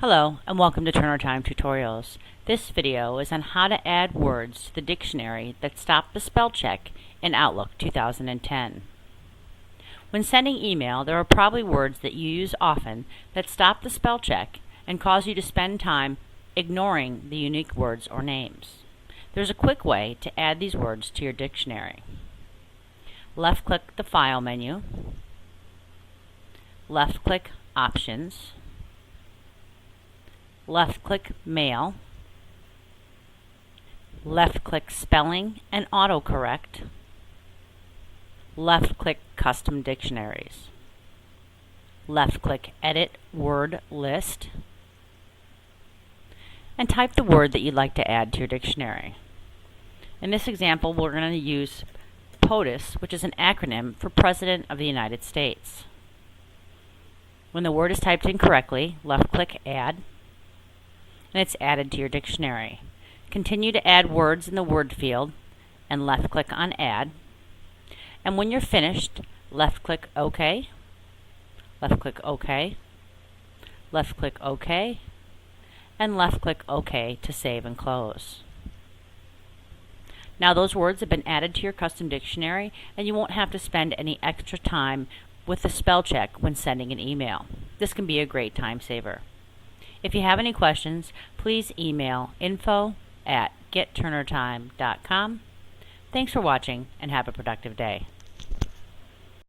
Hello and welcome to Turner Time Tutorials. This video is on how to add words to the dictionary that stop the spell check in Outlook 2010. When sending email, there are probably words that you use often that stop the spell check and cause you to spend time ignoring the unique words or names. There's a quick way to add these words to your dictionary. Left-click the File menu, left-click Options, left-click Mail, left-click Spelling and Autocorrect, left-click Custom Dictionaries, left-click Edit Word List, and type the word that you'd like to add to your dictionary. In this example, we're going to use POTUS, which is an acronym for President of the United States. When the word is typed in correctly, left-click Add, and it's added to your dictionary. Continue to add words in the word field and left-click on Add. And when you're finished, left-click OK, left-click OK, left-click OK, and left-click OK to save and close. Now those words have been added to your custom dictionary, and you won't have to spend any extra time with the spell check when sending an email. This can be a great time saver. If you have any questions, please email info@getturnertime.com. Thanks for watching and have a productive day.